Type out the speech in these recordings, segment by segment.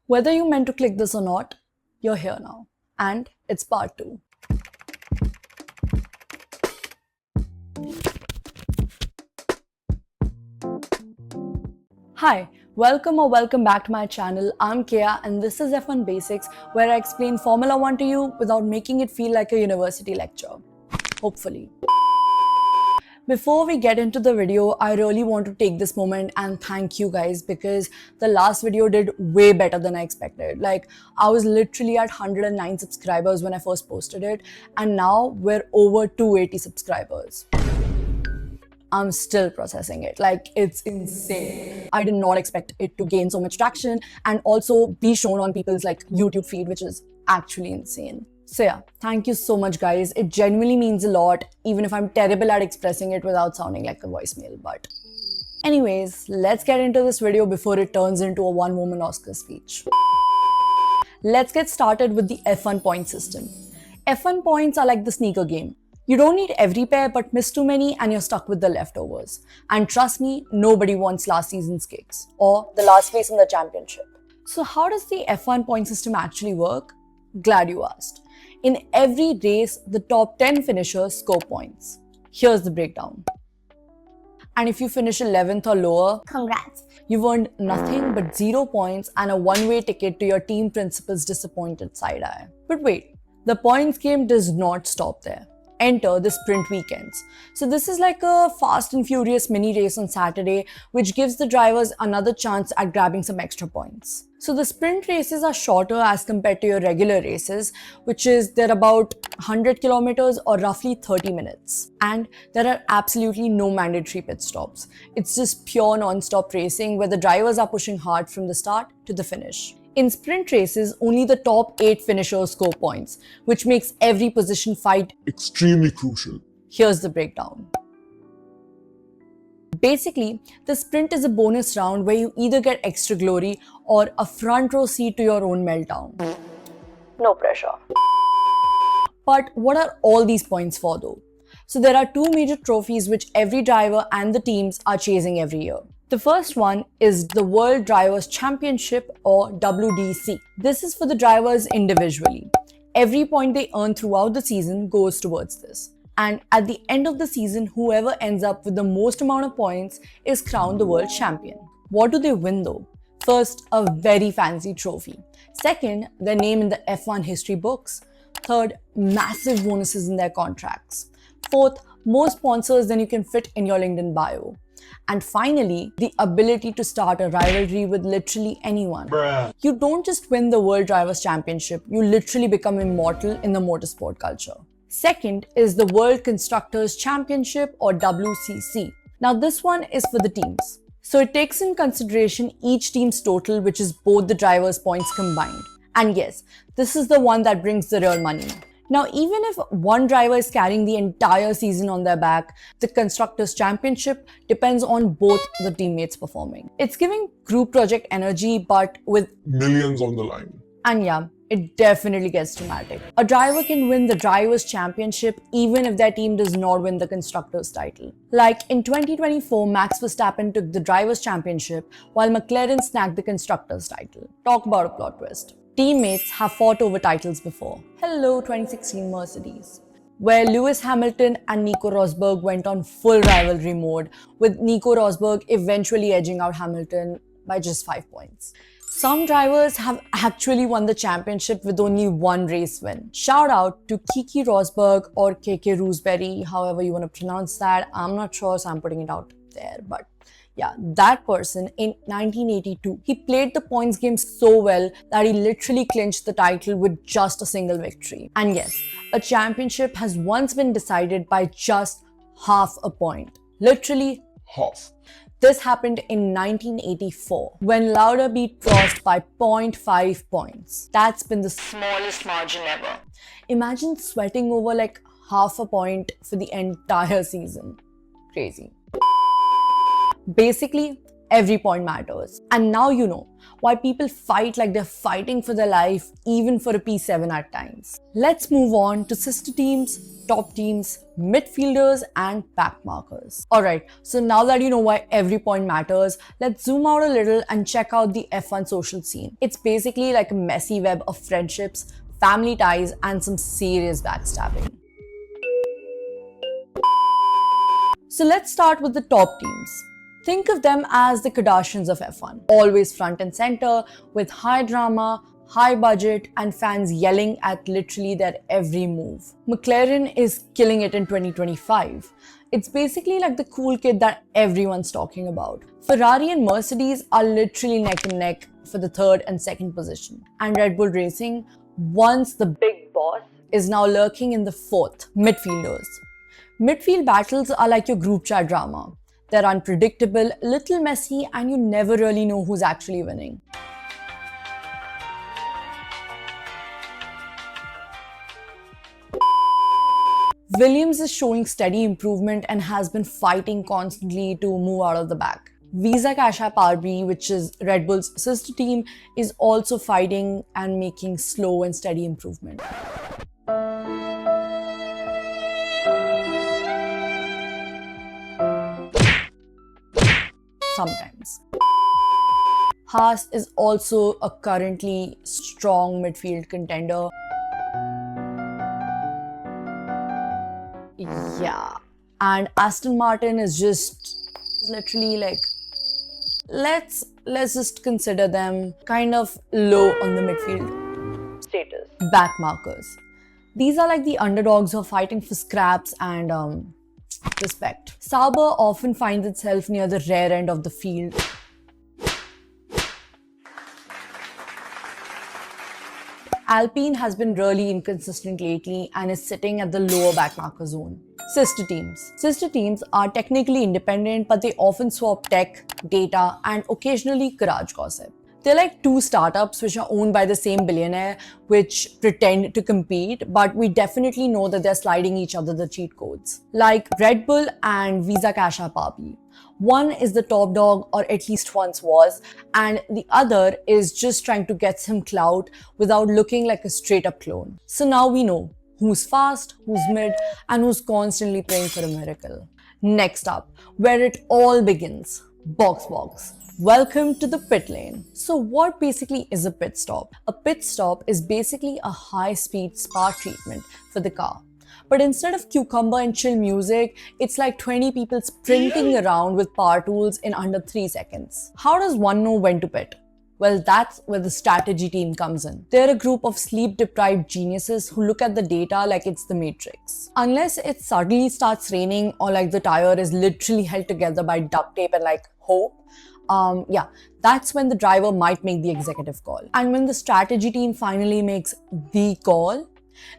Whether you meant to click this or not, you're here now. And it's part 2. Hi, welcome back to my channel. I'm Kea and this is F1 Basics, where I explain Formula 1 to you without making it feel like a university lecture. Hopefully. Before we get into the video, I really want to take this moment and thank you guys because the last video did way better than I expected. Like, I was literally at 109 subscribers when I first posted it, and now we're over 280 subscribers. I'm still processing it. Like, it's insane. I did not expect it to gain so much traction and also be shown on people's YouTube feed, which is actually insane. So yeah, thank you so much guys. It genuinely means a lot, even if I'm terrible at expressing it without sounding like a voicemail. But anyways, let's get into this video before it turns into a one-woman Oscar speech. Let's get started with the F1 point system. F1 points are like the sneaker game. You don't need every pair, but miss too many and you're stuck with the leftovers. And trust me, nobody wants last season's kicks or the last place in the championship. So how does the F1 point system actually work? Glad you asked. In every race, the top 10 finishers score points. Here's the breakdown. And if you finish 11th or lower, congrats. You've earned nothing but 0 points and a one-way ticket to your team principal's disappointed side eye. But wait, the points game does not stop there. Enter the sprint weekends. So this is like a fast and furious mini race on Saturday, which gives the drivers another chance at grabbing some extra points. So the sprint races are shorter as compared to your regular races, which is they're about 100 kilometers or roughly 30 minutes. And there are absolutely no mandatory pit stops. It's just pure non-stop racing where the drivers are pushing hard from the start to the finish. In sprint races, only the top 8 finishers score points, which makes every position fight extremely crucial. Here's the breakdown. Basically, the sprint is a bonus round where you either get extra glory or a front row seat to your own meltdown. No pressure. But what are all these points for though? So there are 2 major trophies which every driver and the teams are chasing every year. The first one is the World Drivers' Championship or WDC. This is for the drivers individually. Every point they earn throughout the season goes towards this. And at the end of the season, whoever ends up with the most amount of points is crowned the world champion. What do they win though? First, a very fancy trophy. Second, their name in the F1 history books. Third, massive bonuses in their contracts. Fourth, more sponsors than you can fit in your LinkedIn bio. And finally, the ability to start a rivalry with literally anyone. Bruh. You don't just win the World Drivers' Championship, you literally become immortal in the motorsport culture. Second is the World Constructors' Championship or WCC. Now this one is for the teams. So it takes in consideration each team's total, which is both the drivers' points combined. And yes, this is the one that brings the real money. Now, even if one driver is carrying the entire season on their back, the Constructors' Championship depends on both the teammates performing. It's giving group project energy, but with millions on the line. And yeah, it definitely gets dramatic. A driver can win the Drivers' Championship even if their team does not win the Constructors' title. Like in 2024, Max Verstappen took the Drivers' Championship while McLaren snagged the Constructors' title. Talk about a plot twist. Teammates have fought over titles before. Hello 2016 Mercedes, where Lewis Hamilton and Nico Rosberg went on full rivalry mode, with Nico Rosberg eventually edging out Hamilton by just 5 points. Some drivers have actually won the championship with only one race win. Shout out to Keke Rosberg or KK Roosberry, however you want to pronounce that. I'm not sure, so I'm putting it out there, but yeah, that person in 1982, he played the points game so well that he literally clinched the title with just a single victory. And yes, a championship has once been decided by just half a point. Literally Half. This happened in 1984 when Lauda beat Prost by 0.5 points. That's been the smallest margin ever. Imagine sweating over like half a point for the entire season. Crazy. Basically, Every point matters. And now you know why people fight like they're fighting for their life, even for a P7 at times. Let's move on to sister teams, top teams, midfielders, and backmarkers. Alright, so now that you know why every point matters, let's zoom out a little and check out the F1 social scene. It's basically like a messy web of friendships, family ties, and some serious backstabbing. So let's start with the top teams. Think of them as the Kardashians of F1, always front and center with high drama, high budget, and fans yelling at literally their every move. McLaren is killing it in 2025. It's basically like the cool kid that everyone's talking about. Ferrari and Mercedes are literally neck and neck for the third and second position. And Red Bull Racing, once the big boss, is now lurking in the fourth, midfielders. Midfield battles are like your group chat drama. They're unpredictable, little messy, and you never really know who's actually winning. Williams is showing steady improvement and has been fighting constantly to move out of the back. Visa Cash App RB, which is Red Bull's sister team, is also fighting and making slow and steady improvement. Sometimes. Haas is also a currently strong midfield contender. Yeah. And Aston Martin is just literally like, let's just consider them kind of low on the midfield status. Backmarkers. These are like the underdogs who are fighting for scraps and respect. Sauber often finds itself near the rear end of the field. Alpine has been really inconsistent lately and is sitting at the lower backmarker zone. Sister teams. Sister teams are technically independent, but they often swap tech, data, and occasionally garage gossip. They're like two startups which are owned by the same billionaire, which pretend to compete, but we definitely know that they're sliding each other the cheat codes. Like Red Bull and Visa Cash App RB. One is the top dog, or at least once was, and the other is just trying to get some clout without looking like a straight up clone. So now we know who's fast, who's mid, and who's constantly praying for a miracle. Next up, where it all begins, box. Welcome to the pit lane. So what basically is a pit stop? A pit stop is basically a high-speed spa treatment for the car. But instead of cucumber and chill music, it's like 20 people sprinting around with power tools in under 3 seconds. How does one know when to pit? Well, that's where the strategy team comes in. They're a group of sleep-deprived geniuses who look at the data like it's the Matrix. Unless it suddenly starts raining or like the tire is literally held together by duct tape and like hope, that's when the driver might make the executive call. And when the strategy team finally makes the call,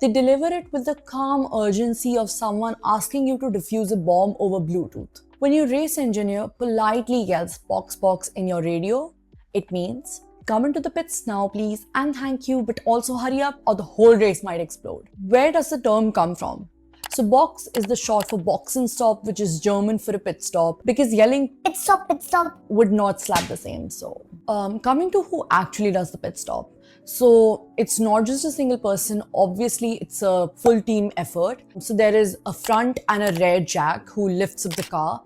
they deliver it with the calm urgency of someone asking you to defuse a bomb over Bluetooth. When your race engineer politely yells box in your radio, it means, come into the pits now please and thank you, but also hurry up or the whole race might explode. Where does the term come from? So box is the short for boxen stop, which is German for a pit stop, because yelling pit stop would not slap the same. So coming to who actually does the pit stop. So it's not just a single person, obviously it's a full team effort. So there is a front and a rear jack who lifts up the car,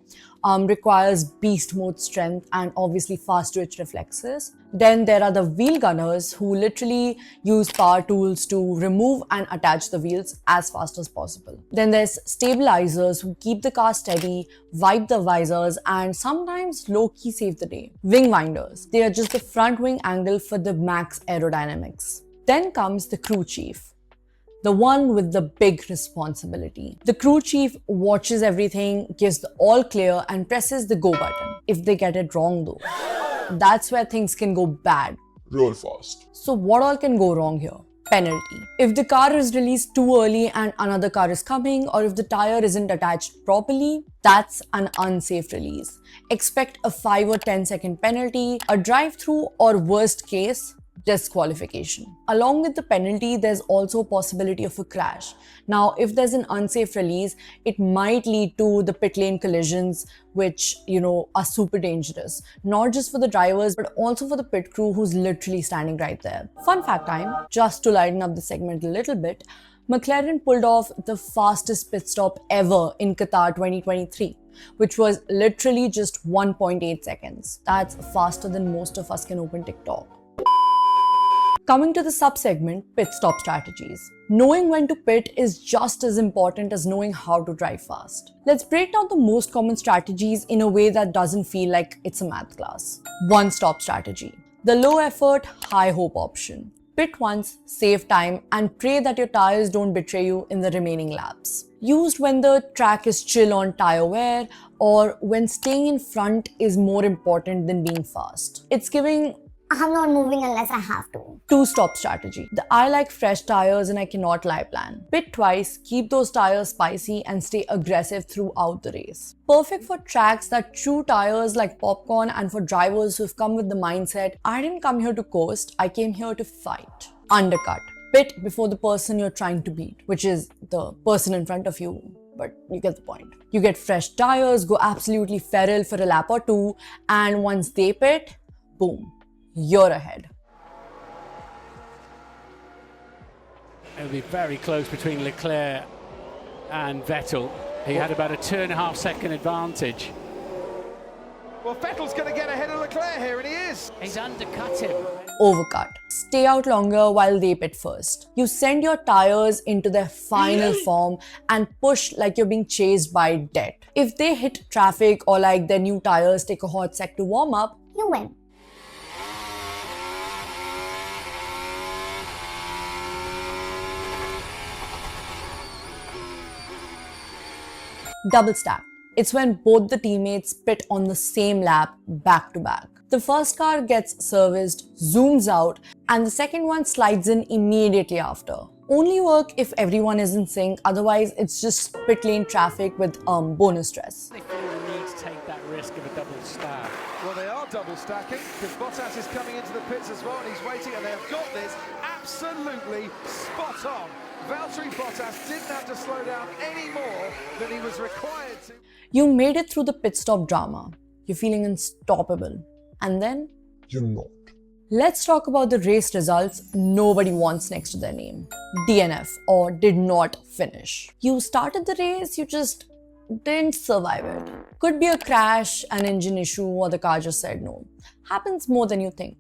requires beast mode strength and obviously fast twitch reflexes. Then there are the wheel gunners who literally use power tools to remove and attach the wheels as fast as possible. Then there's stabilizers who keep the car steady, wipe the visors, and sometimes low-key save the day. Wing winders. They are just the front wing angle for the max aerodynamics. Then comes the crew chief, the one with the big responsibility. The crew chief watches everything, gives the all clear, and presses the go button. If they get it wrong though, that's where things can go bad. Real fast. So what all can go wrong here? Penalty. If the car is released too early and another car is coming, or if the tire isn't attached properly, that's an unsafe release. Expect a 5 or 10 second penalty, a drive-through, or worst case, disqualification. Along with the penalty, there's also a possibility of a crash. Now, if there's an unsafe release, it might lead to the pit lane collisions, which, are super dangerous. Not just for the drivers, but also for the pit crew who's literally standing right there. Fun fact time, just to lighten up the segment a little bit, McLaren pulled off the fastest pit stop ever in Qatar 2023, which was literally just 1.8 seconds. That's faster than most of us can open TikTok. Coming to the sub-segment, pit stop strategies. Knowing when to pit is just as important as knowing how to drive fast. Let's break down the most common strategies in a way that doesn't feel like it's a math class. One-stop strategy. The low effort, high hope option. Pit once, save time, and pray that your tires don't betray you in the remaining laps. Used when the track is chill on tire wear or when staying in front is more important than being fast. It's giving I'm not moving unless I have to. Two-stop strategy. The I like fresh tires and I cannot lie plan. Pit twice, keep those tires spicy and stay aggressive throughout the race. Perfect for tracks that chew tires like popcorn and for drivers who've come with the mindset, I didn't come here to coast, I came here to fight. Undercut. Pit before the person you're trying to beat, which is the person in front of you. But you get the point. You get fresh tires, go absolutely feral for a lap or two, and once they pit, boom. You're ahead. It'll be very close between Leclerc and Vettel. He had about a 2.5 second advantage. Well, Vettel's going to get ahead of Leclerc here, and he is. He's undercut him. Overcut. Stay out longer while they pit first. You send your tires into their final form and push like you're being chased by death. If they hit traffic or like their new tires take a hot sec to warm up, You win. double stack. It's when both the teammates pit on the same lap back to back. The first car gets serviced, zooms out, and the second one slides in immediately after. Only work if everyone is in sync, otherwise it's just pit lane traffic with bonus stress. They feel the need to take that risk of a double stack. Well, they are double stacking because Bottas is coming into the pits as well, and he's waiting, and they have got this absolutely spot on. Valtteri Bottas didn't have to slow down any more than he was required to. You made it through the pit stop drama. You're feeling unstoppable. And then You're not. let's talk about the race results nobody wants next to their name. DNF, or did not finish. You started the race, you just didn't survive it. Could be a crash, an engine issue, or the car just said no. Happens more than you think.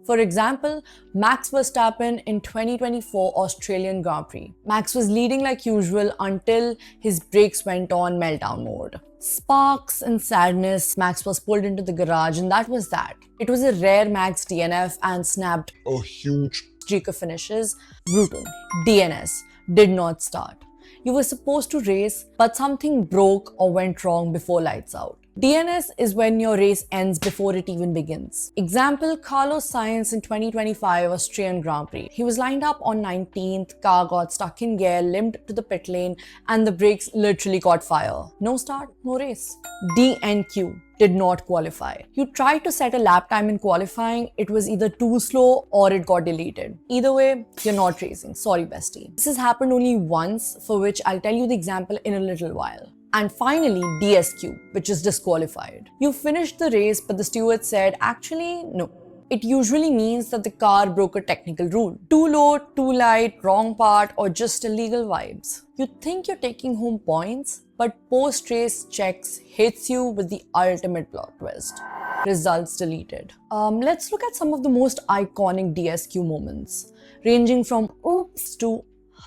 For example, Max Verstappen in 2024 Australian Grand Prix. Max was leading like usual until his brakes went on meltdown mode. Sparks and sadness, Max was pulled into the garage, and that was that. It was a rare Max DNF and snapped A huge streak of finishes. Brutal. DNS did not start. You were supposed to race, but something broke or went wrong before lights out. DNS is when your race ends before it even begins. Example, Carlos Sainz in 2025 Austrian Grand Prix. He was lined up on 19th, car got stuck in gear, limped to the pit lane, and the brakes literally caught fire. No start, no race. DNQ did not qualify. You tried to set a lap time in qualifying, it was either too slow or it got deleted. Either way, you're not racing. Sorry, bestie. This has happened only once, for which I'll tell you the example in a little while. And finally, DSQ, which is disqualified. You finished the race, but the steward said, actually, no. It usually means that the car broke a technical rule. Too low, too light, wrong part, or just illegal vibes. You think you're taking home points, but post-race checks hits you with the ultimate plot twist. Results deleted. Let's look at some of the most iconic DSQ moments, ranging from oops to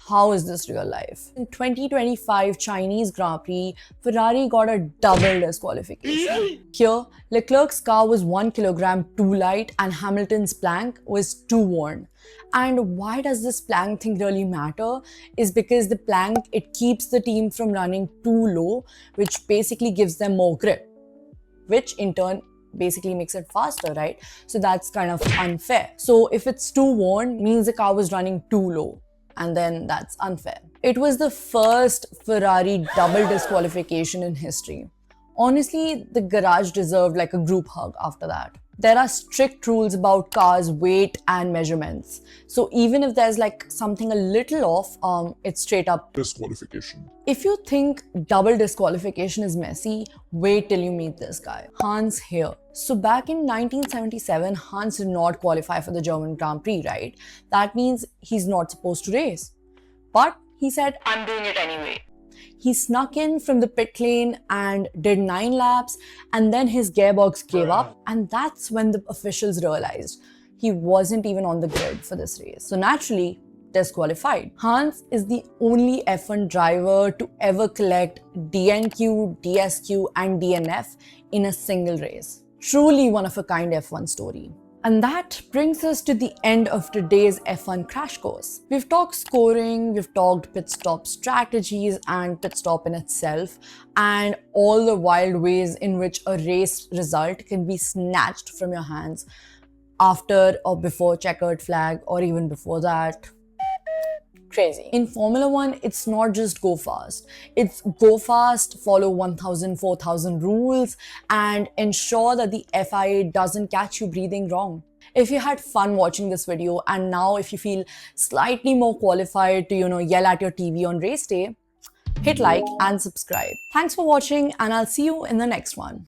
how is this real life? In 2025 Chinese Grand Prix, Ferrari got a double disqualification. Here, Leclerc's car was 1 kilogram too light and Hamilton's plank was too worn. And why does this plank thing really matter? Is because the plank, it keeps the team from running too low, which basically gives them more grip, which in turn basically makes it faster, right? So that's kind of unfair. So if it's too worn, means the car was running too low. And then that's unfair. It was the first Ferrari double disqualification in history. Honestly, the garage deserved like a group hug after that. There are strict rules about cars' weight and measurements. So even if there's like something a little off, it's straight up Disqualification. If you think double disqualification is messy, wait till you meet this guy, Hans here. So back in 1977, Hans did not qualify for the German Grand Prix, right? That means he's not supposed to race. But he said, I'm doing it anyway. He snuck in from the pit lane and did 9 laps, and then his gearbox gave up, and that's when the officials realized he wasn't even on the grid for this race. So naturally, disqualified. Hans is the only F1 driver to ever collect DNQ, DSQ and DNF in a single race. Truly one of a kind F1 story. And that brings us to the end of today's F1 crash course. We've talked scoring, we've talked pit stop strategies and pit stop in itself, and all the wild ways in which a race result can be snatched from your hands after or before checkered flag, or even before that. Crazy. In Formula 1, it's not just go fast. It's go fast, follow 1,000, 4,000 rules, and ensure that the FIA doesn't catch you breathing wrong. If you had fun watching this video, and now if you feel slightly more qualified to, yell at your TV on race day, hit like and subscribe. Thanks for watching, and I'll see you in the next one.